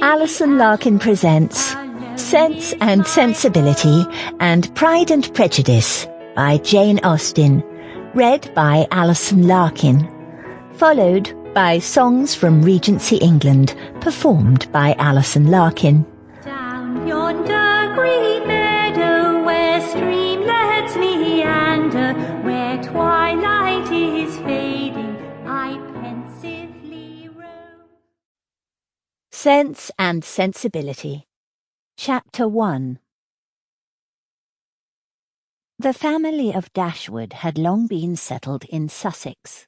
Alison Larkin presents Sense and Sensibility and Pride and Prejudice by Jane Austen, read by Alison Larkin, followed by Songs from Regency England, performed by Alison Larkin. Down yonder green meadow where streamlets meander, where twilight is fading, I pensively roam. Sense and Sensibility. Chapter 1. The family of Dashwood had long been settled in Sussex.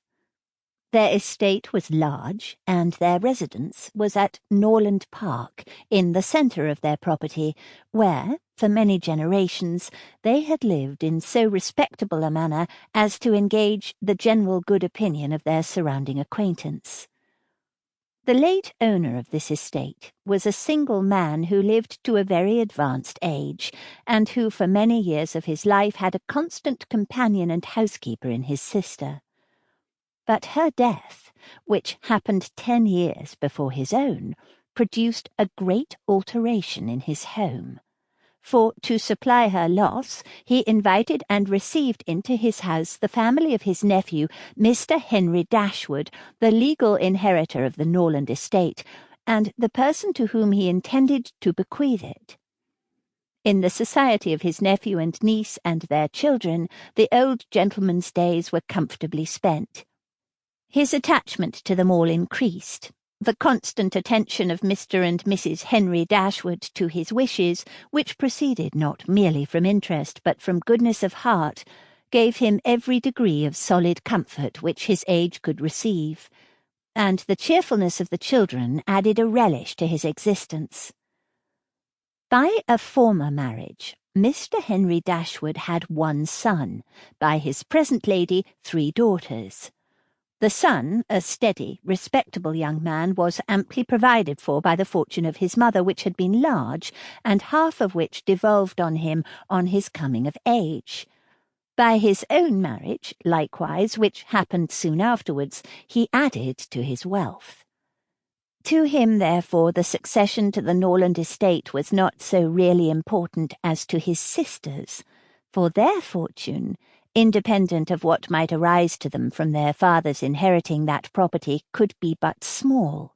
Their estate was large, and their residence was at Norland Park, in the centre of their property, where, for many generations, they had lived in so respectable a manner as to engage the general good opinion of their surrounding acquaintance. The late owner of this estate was a single man who lived to a very advanced age, and who for many years of his life had a constant companion and housekeeper in his sister. But her death, which happened 10 years before his own, produced a great alteration in his home. For, to supply her loss, he invited and received into his house the family of his nephew, Mr. Henry Dashwood, the legal inheritor of the Norland estate, and the person to whom he intended to bequeath it. In the society of his nephew and niece and their children, the old gentleman's days were comfortably spent. His attachment to them all increased. The constant attention of Mr. and Mrs. Henry Dashwood to his wishes, which proceeded not merely from interest but from goodness of heart, gave him every degree of solid comfort which his age could receive, and the cheerfulness of the children added a relish to his existence. By a former marriage, Mr. Henry Dashwood had one son, by his present lady 3 daughters. The son, a steady, respectable young man, was amply provided for by the fortune of his mother, which had been large, and half of which devolved on him on his coming of age. By his own marriage, likewise, which happened soon afterwards, he added to his wealth. To him, therefore, the succession to the Norland estate was not so really important as to his sisters, for their fortune, independent of what might arise to them from their fathers inheriting that property, could be but small.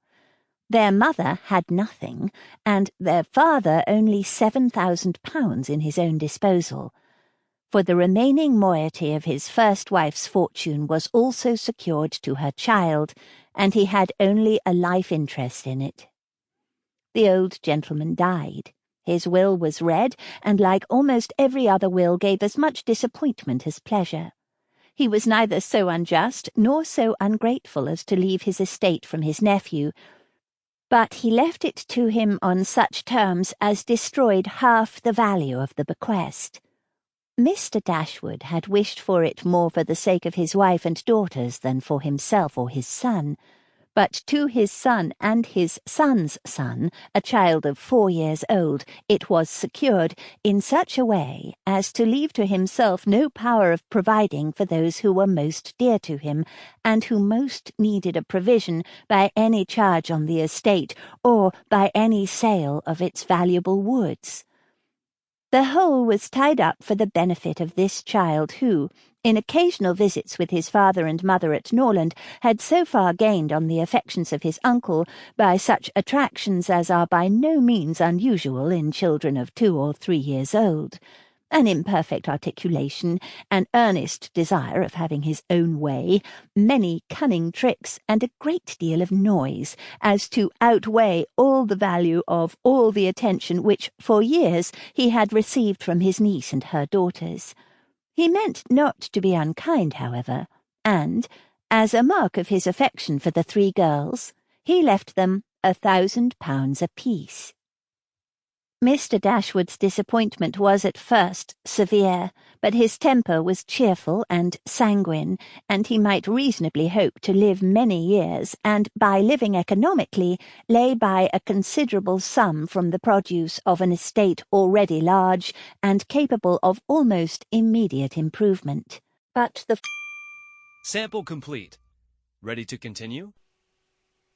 Their mother had nothing, and their father only £7,000 in his own disposal. For the remaining moiety of his first wife's fortune was also secured to her child, and he had only a life interest in it. The old gentleman died. His will was read, and like almost every other will gave as much disappointment as pleasure. He was neither so unjust nor so ungrateful as to leave his estate from his nephew, but he left it to him on such terms as destroyed half the value of the bequest. Mr. Dashwood had wished for it more for the sake of his wife and daughters than for himself or his son, but to his son and his son's son, a child of 4 years old, it was secured in such a way as to leave to himself no power of providing for those who were most dear to him, and who most needed a provision by any charge on the estate, or by any sale of its valuable woods. The whole was tied up for the benefit of this child who, in occasional visits with his father and mother at Norland, had so far gained on the affections of his uncle by such attractions as are by no means unusual in children of 2 or 3 years old, an imperfect articulation, an earnest desire of having his own way, many cunning tricks, and a great deal of noise, as to outweigh all the value of all the attention which for years he had received from his niece and her daughters. He meant not to be unkind, however, and, as a mark of his affection for the 3 girls, he left them £1,000 apiece. Mr. Dashwood's disappointment was at first severe, but his temper was cheerful and sanguine, and he might reasonably hope to live many years, and, by living economically, lay by a considerable sum from the produce of an estate already large and capable of almost immediate improvement. But the Sample complete. Ready to continue?